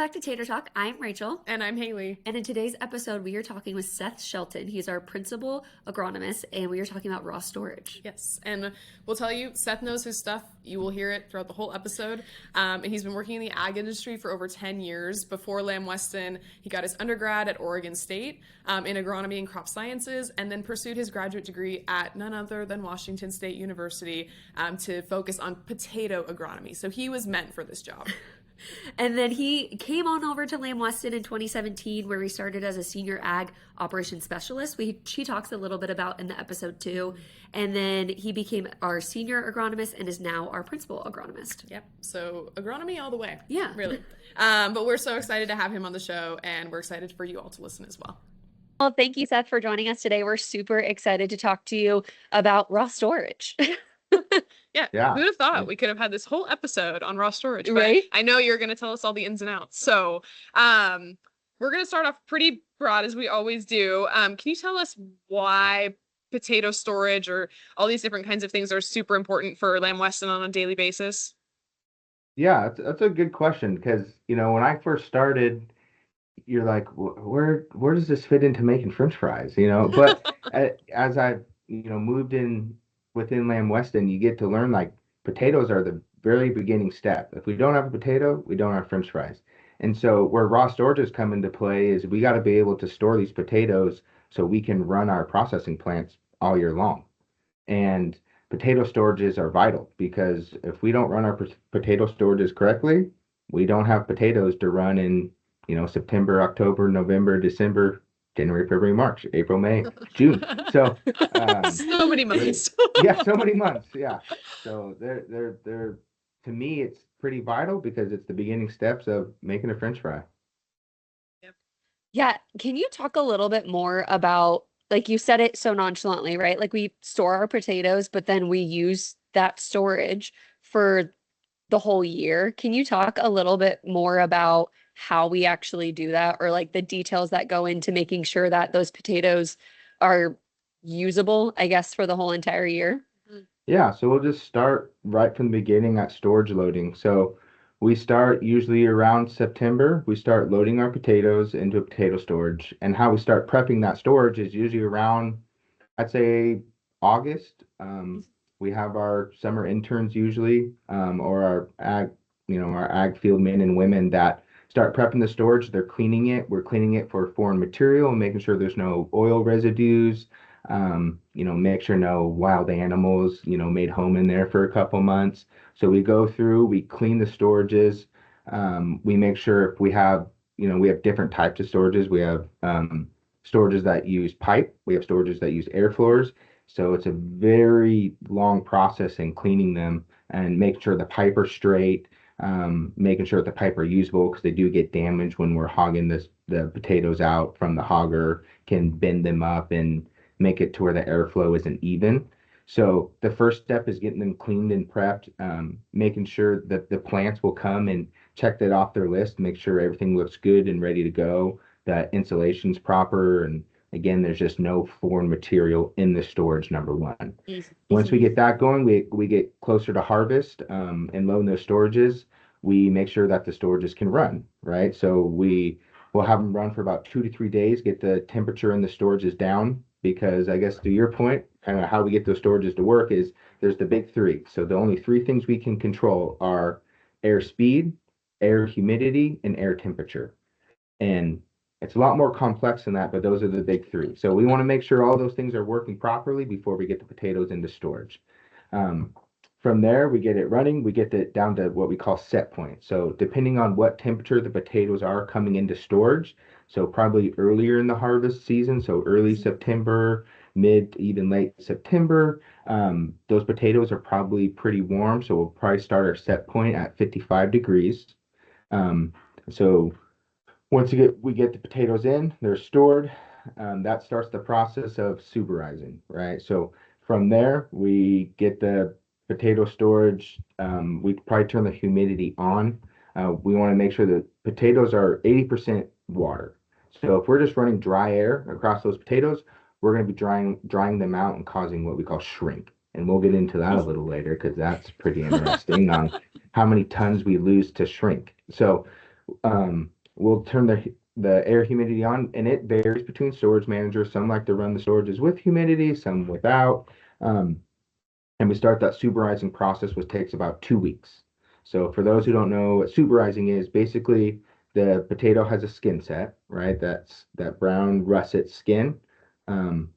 back to Tater Talk. I'm Rachel. And I'm Haley. And in today's episode, we are talking with Seth Shelton. He's our principal agronomist, and we are talking about raw storage. Yes, and we'll tell you, Seth knows his stuff. You will hear it throughout the whole episode. And he's been working in the ag industry for over 10 years. Before Lamb Weston, he got his undergrad at Oregon State in agronomy and crop sciences, and then pursued his graduate degree at none other than Washington State University to focus on potato agronomy. So he was meant for this job. And then he came on over to Lamb Weston in 2017, where he started as a senior ag operations specialist. She talks a little bit about in the episode too. And then he became our senior agronomist and is now our principal agronomist. Yep. So agronomy all the way. Yeah. Really. But we're so excited to have him on the show, and we're excited for you all to listen as well. Well, thank you, Seth, for joining us today. We're super excited to talk to you about raw storage. Yeah. Who'd have thought we could have had this whole episode on raw storage? But right? I know you're going to tell us all the ins and outs. So we're going to start off pretty broad, as we always do. Can you tell us why potato storage or all these different kinds of things are super important for Lamb Weston on a daily basis? Yeah, that's a good question because, when I first started, you're like, where does this fit into making French fries? But as I, moved in within Lamb Weston, you get to learn like potatoes are the very beginning step. If we don't have a potato, we don't have French fries. And so where raw storages come into play is we got to be able to store these potatoes so we can run our processing plants all year long. And potato storages are vital because if we don't run our potato storages correctly, we don't have potatoes to run in, September, October, November, December, January, February, March, April, May, June. So so many months. Yeah, so many months. Yeah. So they're to me, it's pretty vital because it's the beginning steps of making a French fry. Yep. Yeah. Can you talk a little bit more about, like you said it so nonchalantly, right? Like we store our potatoes, but then we use that storage for the whole year. Can you talk a little bit more about how we actually do that, or like the details that go into making sure that those potatoes are usable, I guess, for the whole entire year? Yeah, so we'll just start right from the beginning at storage loading. So we start usually around September. We start loading our potatoes into potato storage. And how we start prepping that storage is usually around, I'd say, August. We have our summer interns usually, or our ag field men and women that start prepping the storage. They're cleaning it. We're cleaning it for foreign material and making sure there's no oil residues. Make sure no wild animals, made home in there for a couple months. So we go through, we clean the storages. We make sure if we have, we have different types of storages. We have storages that use pipe. We have storages that use air floors. So it's a very long process in cleaning them and making sure the pipe are straight, making sure that the pipe are usable because they do get damaged when we're hogging the potatoes out from the hogger, can bend them up and make it to where the airflow isn't even. So the first step is getting them cleaned and prepped, making sure that the plants will come and check that off their list, make sure everything looks good and ready to go, that insulation's proper, and again, there's just no foreign material in the storage, number one. Once we get that going, we get closer to harvest and loading those storages. We make sure that the storages can run, right? So we'll have them run for about 2 to 3 days, get the temperature in the storages down, because I guess to your point, kind of how we get those storages to work is there's the big three. So the only three things we can control are air speed, air humidity, and air temperature. And it's a lot more complex than that, but those are the big three. So we want to make sure all those things are working properly before we get the potatoes into storage. From there, we get it running. We get it down to what we call set point. So depending on what temperature the potatoes are coming into storage, so probably earlier in the harvest season, so early September, mid to even late September, those potatoes are probably pretty warm. So we'll probably start our set point at 55 degrees. So once we get the potatoes in, they're stored. That starts the process of suberizing, right? So from there, we get the potato storage. We probably turn the humidity on. We want to make sure that potatoes are 80% water. So if we're just running dry air across those potatoes, we're going to be drying them out and causing what we call shrink. And we'll get into that a little later because that's pretty interesting on how many tons we lose to shrink. So We'll turn the air humidity on, and it varies between storage managers. Some like to run the storages with humidity, some without. Um, and we start that suberizing process, which takes about 2 weeks. So for those who don't know what suberizing is, basically the potato has a skin set, right? That's that brown russet skin. Um,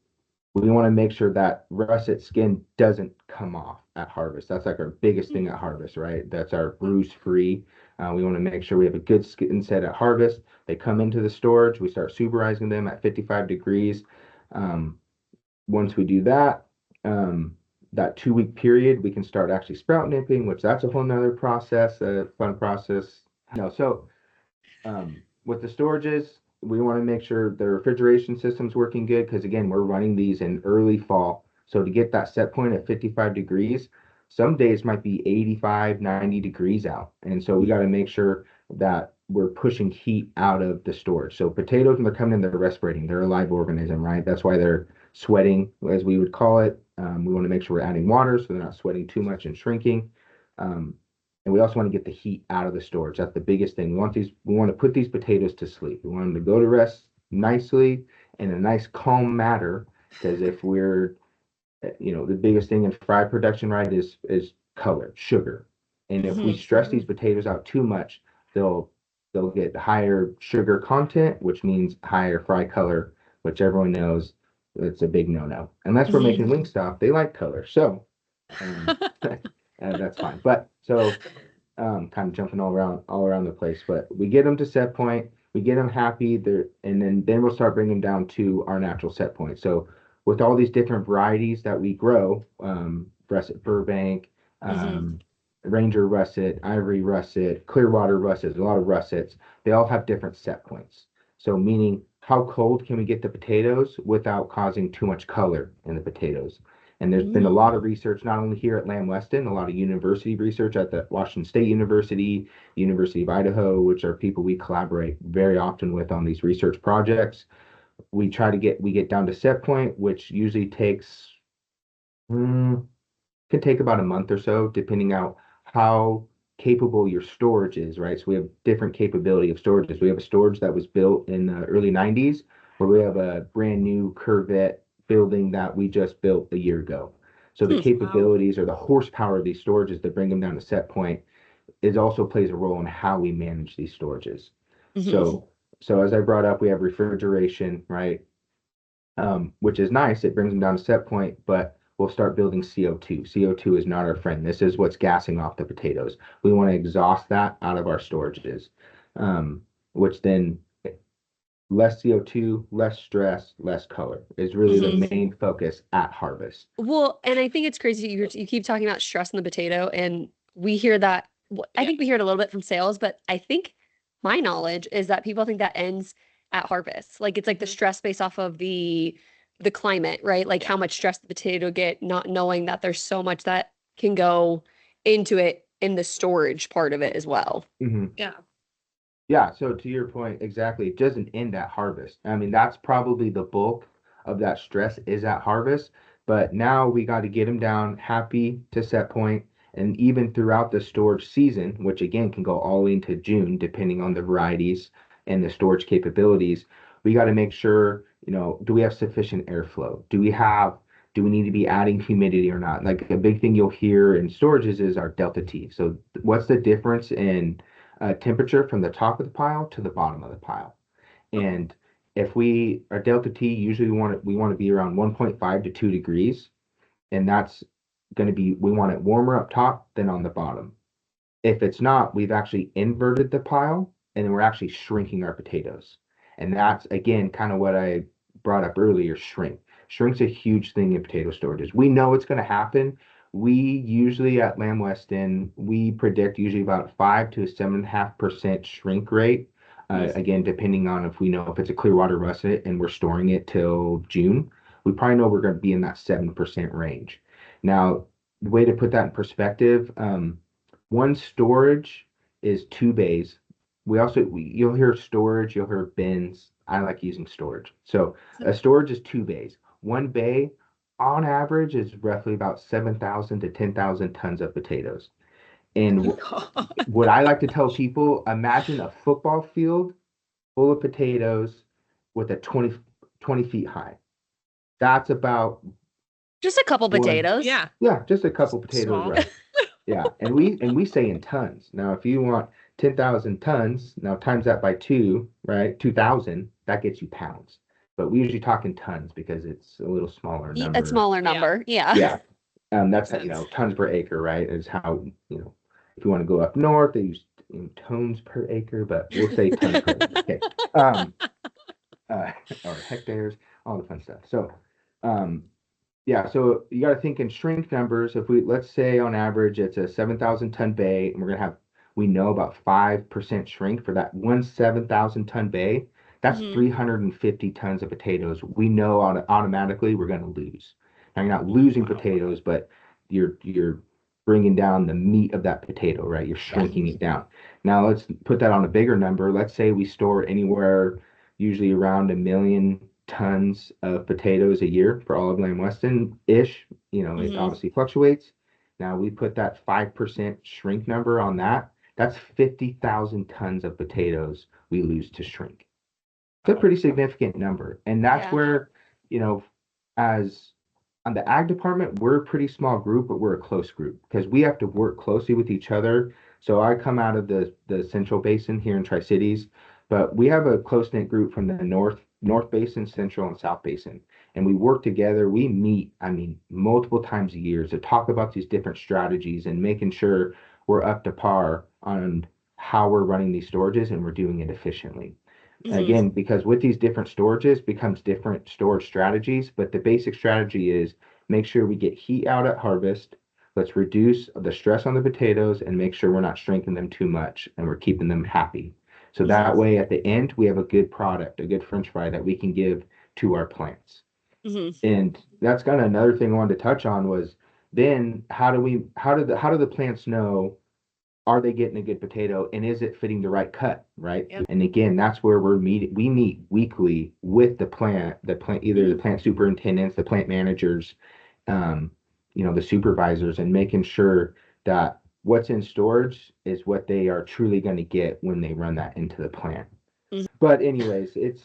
we want to make sure that russet skin doesn't come off at harvest. That's like our biggest thing at harvest, right? That's our bruise free. We want to make sure we have a good skin set at harvest. They come into the storage. We start supervising them at 55 degrees. Um, Once we do that, that 2 week period, we can start actually sprout nipping, which that's a whole nother process, a fun process. No, so with the storages, we want to make sure the refrigeration system's working good because again, we're running these in early fall. So to get that set point at 55 degrees, some days might be 85, 90 degrees out. And so we got to make sure that we're pushing heat out of the storage. So potatoes, when they're coming in, they're respirating. They're a live organism, right? That's why they're sweating, as we would call it. We want to make sure we're adding water so they're not sweating too much and shrinking. Um, and we also want to get the heat out of the storage. That's the biggest thing. We want to put these potatoes to sleep. We want them to go to rest nicely in a nice calm manner. Because if we're, the biggest thing in fry production, right, is color, sugar. And if we Hmm. stress these potatoes out too much, they'll they'll get higher sugar content, which means higher fry color, which everyone knows it's a big no-no. Unless we're making Wingstop, they like color. So um, that's fine. But so kind of jumping all around the place. But we get them to set point, we get them happy there, and then we'll start bringing them down to our natural set point. So with all these different varieties that we grow, russet Burbank, Hmm. um, Ranger russet, Ivory russet, Clearwater russet, a lot of russets, they all have different set points. So meaning how cold can we get the potatoes without causing too much color in the potatoes? And there's been a lot of research, not only here at Lamb Weston, a lot of university research at the Washington State University, University of Idaho, which are people we collaborate very often with on these research projects. We get down to set point, which usually takes, mm, can take about a month or so, depending on how capable your storage is, right? So we have different capability of storages. We have a storage that was built in the early 90s, where we have a brand new Corvette building that we just built a year ago. So the Wow. capabilities or the horsepower of these storages to bring them down to set point is also plays a role in how we manage these storages. Hmm. So as I brought up, we have refrigeration, right? Which is nice. It brings them down to set point, but we'll start building CO2. CO2 is not our friend. This is what's gassing off the potatoes. We want to exhaust that out of our storages, um, which then less CO2, less stress, less color is really the Hmm. main focus at harvest. Well, and I think it's crazy you keep talking about stress in the potato, and we hear that. I Yeah. think we hear it a little bit from sales, but I think my knowledge is that people think that ends at harvest. Like it's like the Mhm. stress based off of the climate, right? Like how much stress the potato get, not knowing that there's so much that can go into it in the storage part of it as well. Mhm. Yeah. Yeah, so to your point, exactly. It doesn't end at harvest. I mean, that's probably the bulk of that stress is at harvest. But now we got to get them down happy to set point, and even throughout the storage season, which again can go all into June, depending on the varieties and the storage capabilities, we got to make sure, do we have sufficient airflow? Do we need to be adding humidity or not? Like a big thing you'll hear in storages is our delta T. So what's the difference in temperature from the top of the pile to the bottom of the pile. And if our delta T, usually we want to be around 1.5 to 2 degrees, and that's going to be we want it warmer up top than on the bottom. If it's not, we've actually inverted the pile and then we're actually shrinking our potatoes. And that's again kind of what I brought up earlier, shrink. Shrink's a huge thing in potato storages. We know it's going to happen. We usually at Lamb Weston, we predict usually about 5 to 7.5% shrink rate. Again, depending on if we know if it's a Clearwater russet and we're storing it till June, we probably know we're going to be in that 7% range. Now, the way to put that in perspective, one storage is 2 bays. You'll hear storage, you'll hear bins. I like using storage. So a storage is 2 bays. One bay, on average, is roughly about 7,000 to 10,000 tons of potatoes. And what I like to tell people, imagine a football field full of potatoes with a 20 feet high. That's about Just a couple one, potatoes. Yeah. yeah, just a couple potatoes, Small. right? Yeah, and we say in tons. Now, if you want 10,000 tons, now times that by two, right? 2,000, that gets you pounds. But we usually talk in tons because it's a little smaller A number. smaller Yeah. number. Yeah. Yeah, Makes that's how, sense. tons per acre, right? Is how, if you want to go up north, they use tones per acre, but we'll say tons per acre. Okay. Um, uh, or hectares, all the fun stuff. So, um, yeah, so you got to think in shrink numbers. If let's say on average it's a 7,000 ton bay, and we know about 5% shrink for that one 7,000 ton bay. That's Hmm. 350 tons of potatoes. We know automatically we're going to lose. Now you're not losing Wow. potatoes, but you're bringing down the meat of that potato, right? You're Yeah. shrinking it down. Now let's put that on a bigger number. Let's say we store anywhere usually around 1 million tons of potatoes a year for all of Lamb Weston-ish. It Hmm. obviously fluctuates. Now we put that 5% shrink number on that. That's 50,000 tons of potatoes we lose to shrink. It's a pretty significant number. And that's Yeah. where, you know, as on the ag department, we're a pretty small group, but we're a close group because we have to work closely with each other. So I come out of the Central Basin here in Tri-Cities, but we have a close-knit group from the North Basin, Central, and South Basin. And we work together. We meet, I mean, multiple times a year to talk about these different strategies and making sure we're up to par on how we're running these storages and we're doing it efficiently. Hmm. Again, because with these different storages becomes different storage strategies, but the basic strategy is make sure we get heat out at harvest. Let's reduce the stress on the potatoes and make sure we're not shrinking them too much and we're keeping them happy. So Hmm. that way at the end we have a good product, a good French fry that we can give to our plants. Hmm. And that's kind of another thing I wanted to touch on was then how do the plants know, are they getting a good potato and is it fitting the right cut, right? Yep. And again, that's where we meet weekly with either the plant superintendents, the plant managers, um, the supervisors, and making sure that what's in storage is what they are truly going to get when they run that into the plant. Hmm. But anyways, it's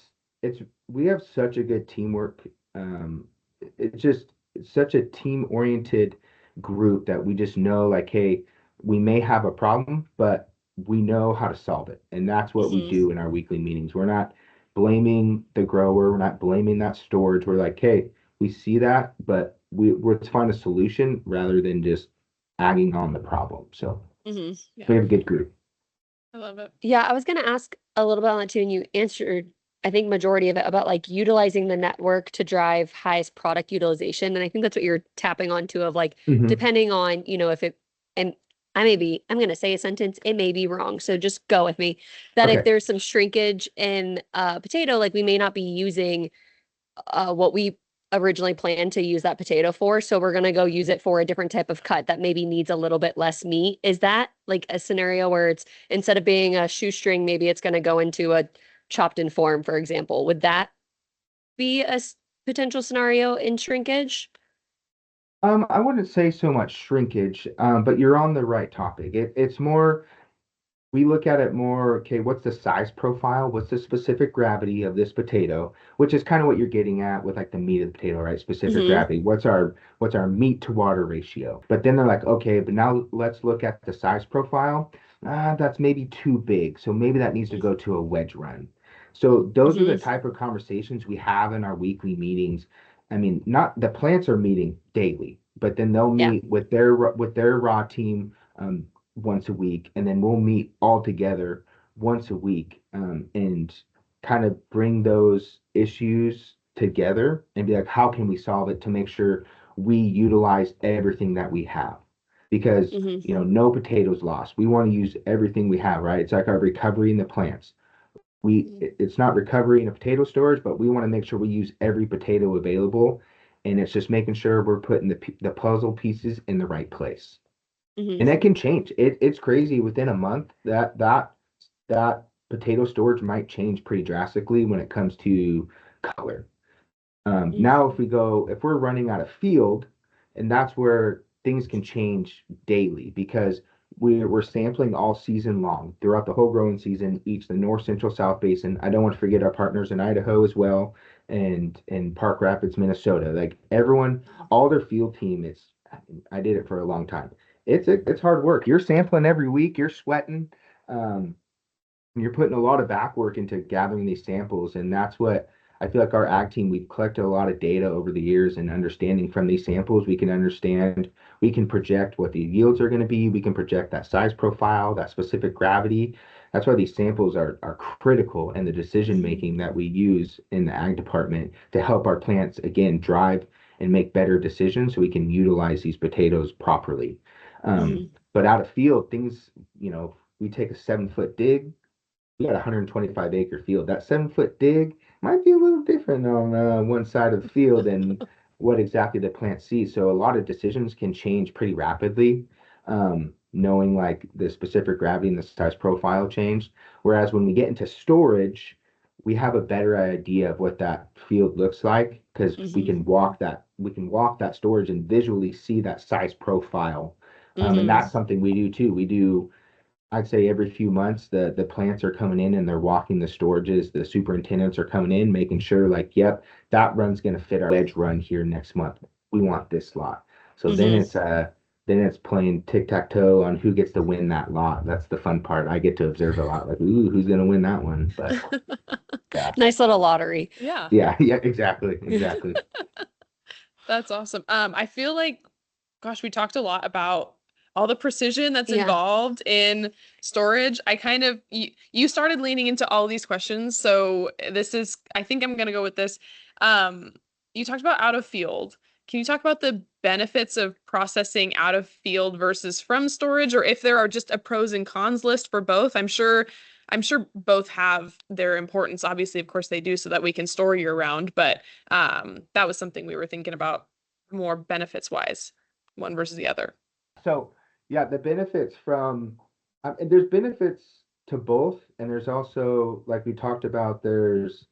we have such a good teamwork. Um, it's such a team oriented group that we just know like, hey, we may have a problem, but we know how to solve it. And that's what we Hmm. do in our weekly meetings. We're not blaming the grower, we're not blaming that storage. We're like, hey, we see that, but let's find a solution rather than just adding on the problem. So Hmm. we Yeah. have a good group. I love it. Yeah, I was gonna ask a little bit on that too, and you answered, I think, majority of it about like utilizing the network to drive highest product utilization. And I think that's what you're tapping onto of like, Hmm. depending on, if it, and I'm gonna say a sentence, it may be wrong. So just go with me. That if Okay. there's some shrinkage in potato, like we may not be using what we originally planned to use that potato for. So we're gonna go use it for a different type of cut that maybe needs a little bit less meat. Is that like a scenario where it's instead of being a shoestring, maybe it's gonna go into a chopped in form, for example? Would that be a potential scenario in shrinkage? I wouldn't say so much shrinkage, but you're on the right topic. It's more, we look at it more, okay, what's the size profile? What's the specific gravity of this potato? Which is kind of what you're getting at with like the meat of the potato, right? Specific Hmm. gravity. What's our meat to water ratio? But then they're like, okay, but now let's look at the size profile. That's maybe too big. So maybe that needs to go to a wedge run. So those are the Hmm. type of conversations we have in our weekly meetings. I mean, not the plants are meeting daily, but then they'll Yeah. meet with their raw team. Once a week, and then we'll meet all together once a week, and kind of bring those issues together and be like, how can we solve it to make sure we utilize everything that we have? Because Hmm. no potatoes lost. We want to use everything we have, right? It's like our recovery in the plants. It's not recovery in a potato storage, but we want to make sure we use every potato available, and it's just making sure we're putting the puzzle pieces in the right place. Hmm. And that can change. It's crazy within a month that potato storage might change pretty drastically when it comes to color. Now, if we're running out of field, and that's where things can change daily because we're sampling all season long throughout the whole growing season, each the North, Central, South Basin. I don't want to forget our partners in Idaho as well, and in Park Rapids, Minnesota. Like everyone, all their field team is. I did it for a long time. It's hard work. You're sampling every week. You're sweating. Um, you're putting a lot of back work into gathering these samples, and that's what I feel like our ag team, we've collected a lot of data over the years, and understanding from these samples we can understand, we can project what the yields are going to be, we can project that size profile, that specific gravity. That's why these samples are critical in the decision making that we use in the ag department to help our plants again drive and make better decisions so we can utilize these potatoes properly. But out of field, things, we take a 7 foot dig, we got a 125-acre field. That 7 foot dig might be a little different on one side of the field than what exactly the plant sees. So a lot of decisions can change pretty rapidly, knowing like the specific gravity and the size profile change. Whereas when we get into storage, we have a better idea of what that field looks like because we can walk that storage and visually see that size profile. And that's something we do too. We do, I'd say every few months, the plants are coming in and they're walking the storages. The superintendents are coming in, making sure like, yep, that run's going to fit our wedge run here next month. We want this lot. So then it's playing tic-tac-toe on who gets to win that lot. That's the fun part. I get to observe a lot, like, ooh, who's going to win that one? But yeah, Nice little lottery. Yeah. yeah, exactly. That's awesome. I feel like, gosh, we talked a lot about all the precision that's involved in storage. You started leaning into all these questions. So I think I'm going to go with this. You talked about out of field. Can you talk about the benefits of processing out of field versus from storage, or if there are just a pros and cons list for both? I'm sure both have their importance. Obviously, of course they do, so that we can store year round. But that was something we were thinking about more benefits wise, one versus the other. So yeah, the benefits there's benefits to both, and there's also, like we talked about, there's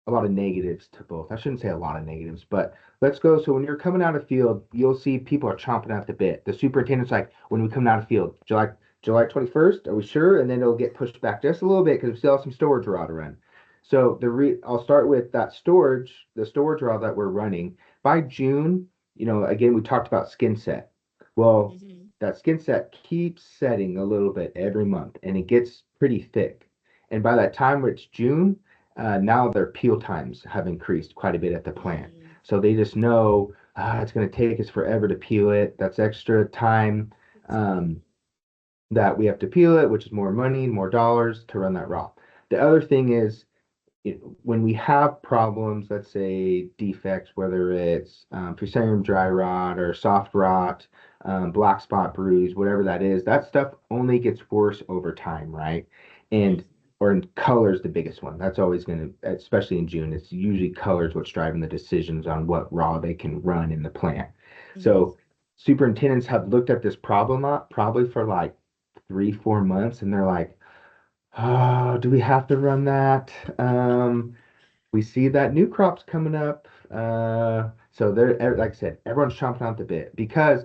a lot of negatives to both. I shouldn't say a lot of negatives, but let's go. So when you're coming out of field, you'll see people are chomping at the bit. The superintendent's like, when we come out of field, July 21st, are we sure? And then it'll get pushed back just a little bit because we still have some storage raw to run. So I'll start with that the storage raw that we're running. By June, again, we talked about skin set. Well, that skin set keeps setting a little bit every month, and it gets pretty thick. And by that time where it's June, now their peel times have increased quite a bit at the plant. So they just know it's going to take us forever to peel it. That's extra time that we have to peel it, which is more money, more dollars to run that raw. The other thing is, when we have problems, let's say defects, whether it's fusarium dry rot or soft rot, black spot bruise, whatever that is, that stuff only gets worse over time, right? Or in color is the biggest one. That's always going to, especially in June, it's usually colors what's driving the decisions on what raw they can run in the plant. So superintendents have looked at this problem up probably for like 3-4 months, and they're like, oh, do we have to run that? We see that new crop's coming up. So they're, like I said, everyone's chomping out the bit because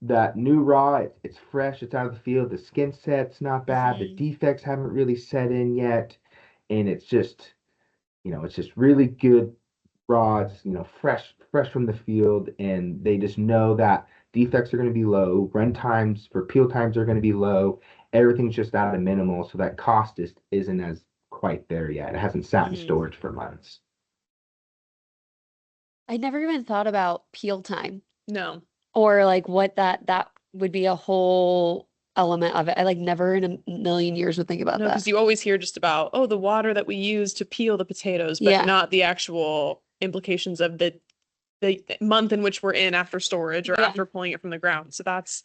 that new raw, it's fresh, it's out of the field. The skin set's not bad. The defects haven't really set in yet. And it's just really good raw. It's, fresh from the field. And they just know that defects are going to be low. Run times for peel times are going to be low. Everything's just at a minimal. So that cost isn't as quite there yet. It hasn't sat in storage for months. I never even thought about peel time. No. Or like what that would be a whole element of it. I like never in a million years would think about No, that. because you always hear just about, the water that we use to peel the potatoes, but not the actual implications of the month in which we're in after storage or after pulling it from the ground. So that's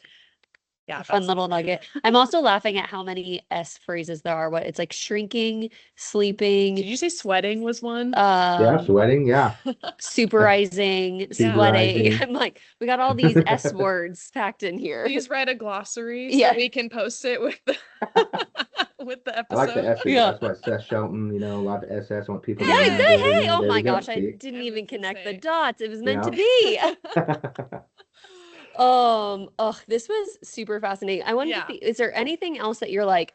a fun little nugget. I'm also laughing at how many S phrases there are. It's like shrinking, sleeping. Did you say sweating was one? Yeah, sweating. Yeah. Superizing, sweating. I'm like, we got all these S words packed in here. Please write a glossary so we can post it with the with the episode. I like the S's. That's why Seth Shelton, a lot of SS. I want people to remember. Hey, oh there my we go. gosh, I didn't even connect the dots. It was meant to be. This was super fascinating. I wanted to Yeah. see, is there anything else that you're like,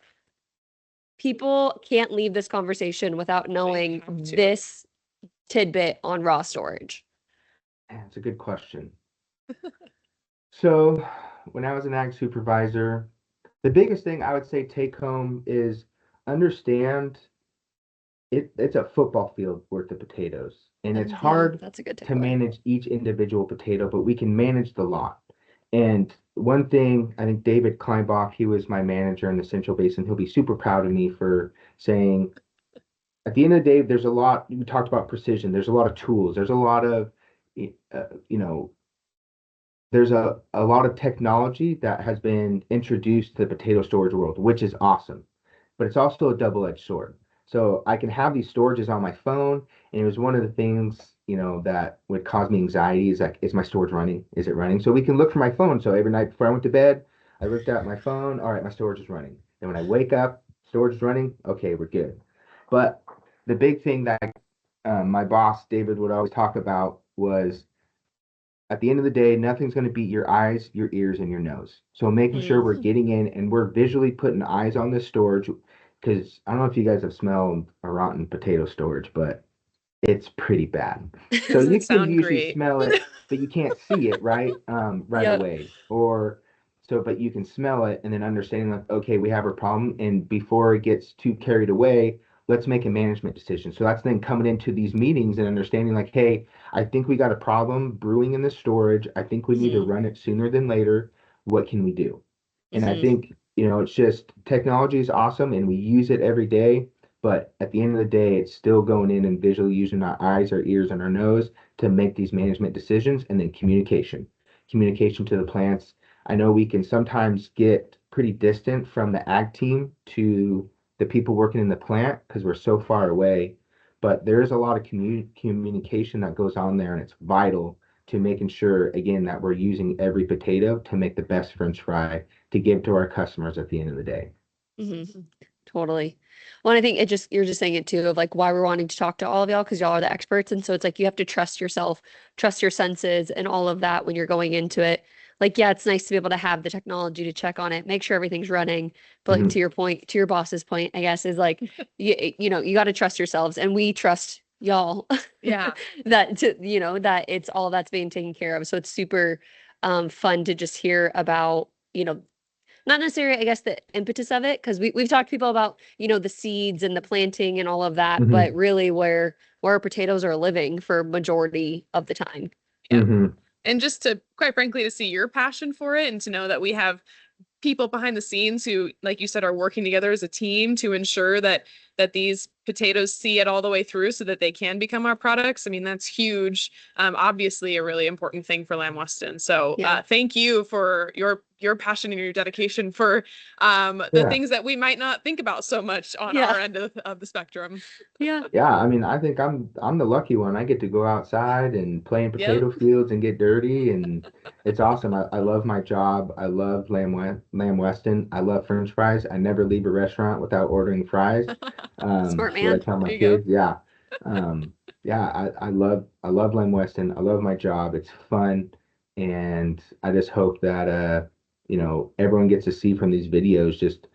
people can't leave this conversation without knowing have to. this tidbit on raw storage? That's a good question. So, when I was an ag supervisor, the biggest thing I would say take home is understand it's a football field worth of potatoes. And it's hard That's a good to takeaway. manage each individual potato, but we can manage the lot. And one thing, I think David Kleinbach, he was my manager in the Central Basin. He'll be super proud of me for saying, at the end of the day, there's a lot, we talked about precision, there's a lot of tools, there's a lot of, you know, there's a lot of technology that has been introduced to the potato storage world, which is awesome. But it's also a double-edged sword. So I can have these storages on my phone, and it was one of the things, that would cause me anxiety is like, is my storage running? Is it running? So we can look for my phone. So every night before I went to bed, I looked at my phone. All right, my storage is running. And when I wake up, storage is running. Okay, we're good. But the big thing that my boss, David, would always talk about was at the end of the day, nothing's going to beat your eyes, your ears, and your nose. So making sure we're getting in and we're visually putting eyes on this storage, because I don't know if you guys have smelled a rotten potato storage, but it's pretty bad. So you Doesn't can sound usually great. smell it, but you can't see it, right? Right Yep. away. Or so, but you can smell it and then understanding like, okay, we have a problem. And before it gets too carried away, let's make a management decision. So that's then coming into these meetings and understanding like, hey, I think we got a problem brewing in the storage. I think we need to run it sooner than later. What can we do? And I think, it's just technology is awesome and we use it every day. But at the end of the day, it's still going in and visually using our eyes, our ears, and our nose to make these management decisions. And then communication to the plants. I know we can sometimes get pretty distant from the ag team to the people working in the plant because we're so far away. But there is a lot of communication that goes on there, and it's vital to making sure, again, that we're using every potato to make the best French fry to give to our customers at the end of the day. Totally. Well, and I think you're just saying it too of like why we're wanting to talk to all of y'all because y'all are the experts. And so it's like you have to trust yourself, trust your senses and all of that when you're going into it. Like, yeah, it's nice to be able to have the technology to check on it, make sure everything's running. But like Mhm. to your point, to your boss's point, I guess, is like you got to trust yourselves and we trust y'all Yeah. that it's all that's being taken care of. So it's super fun to just hear about, not necessarily, I guess, the impetus of it, because we've talked to people about, the seeds and the planting and all of that, Mhm. but really where potatoes are living for majority of the time. Yeah. Mhm. And just to, quite frankly, to see your passion for it and to know that we have people behind the scenes who, like you said, are working together as a team to ensure that these potatoes see it all the way through so that they can become our products. I mean, that's huge. Obviously a really important thing for Lamb Weston. So Yeah. thank you for your passion and your dedication for the Yeah. things that we might not think about so much on Yeah. our end of the spectrum. Yeah. Yeah, I mean, I think I'm the lucky one. I get to go outside and play in Yep. potato fields and get dirty, and it's awesome. I love my job. I love Lamb Weston. I love French fries. I never leave a restaurant without ordering fries. Smart That's what I man. tell my There you go. kids. Yeah, yeah. I love Lamb Weston. I love my job. It's fun, and I just hope that everyone gets to see from these videos just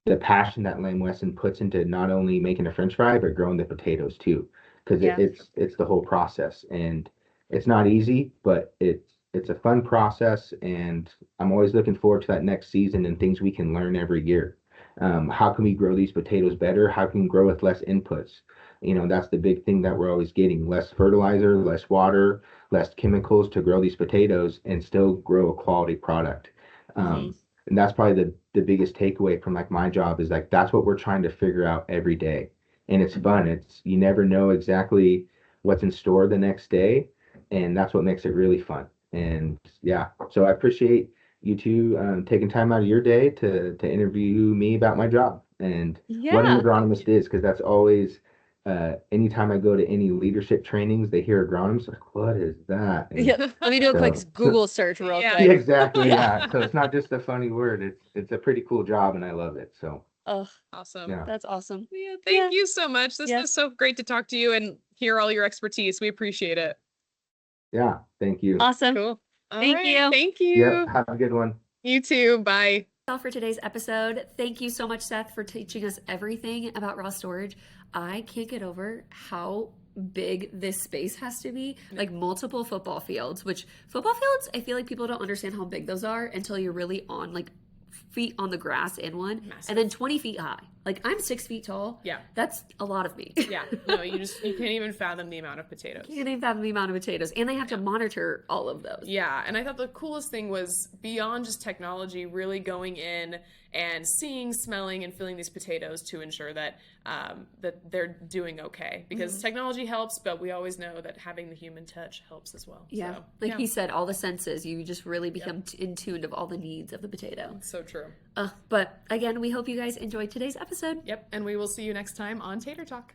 the passion that Lamb Weston puts into not only making a French fry but growing the potatoes too, because Yeah. it's the whole process and it's not easy, but it's a fun process, and I'm always looking forward to that next season and things we can learn every year. How can we grow these potatoes better? How can we grow with less inputs? That's the big thing that we're always getting: less fertilizer, less water, less chemicals to grow these potatoes and still grow a quality product. And that's probably the biggest takeaway from like my job is like that's what we're trying to figure out every day. And it's fun. It's you never know exactly what's in store the next day, and that's what makes it really fun. And yeah, so I appreciate you two taking time out of your day to interview me about my job and what an Yeah. agronomist is, because that's always anytime I go to any leadership trainings, they hear agronomist like, what is that? And Yeah. Let me do a quick so Google search real Yeah. yeah, quick. exactly. Yeah. Yeah. So it's not just a funny word. It's a pretty cool job and I love it. So Oh, Awesome. yeah. that's awesome. Yeah, Yeah. thank you so much. This is Yes. so great to talk to you and hear all your expertise. We appreciate it. Yeah. Thank you. Awesome. Cool. All Thank right. you. Thank Yep. you. Have a good one. You too. Bye. All for today's episode. Thank you so much, Seth, for teaching us everything about raw storage. I can't get over how big this space has to be, like multiple football fields, which football fields, I feel like people don't understand how big those are until you're really on like feet on the grass in one. Massive. And then 20 feet high. Like I'm 6 feet tall. Yeah. That's a lot of me. Yeah. No, you can't even fathom the amount of potatoes. You can't even fathom the amount of potatoes. And they have to monitor all of those. Yeah, and I thought the coolest thing was beyond just technology, really going in and seeing, smelling, and feeling these potatoes to ensure that that they're doing okay. Because technology helps, but we always know that having the human touch helps as well. Yeah. So, Like he said, all the senses, you just really become in tune of all the needs of the potato. So true. But again, we hope you guys enjoyed today's episode. Yep, and we will see you next time on Tater Talk.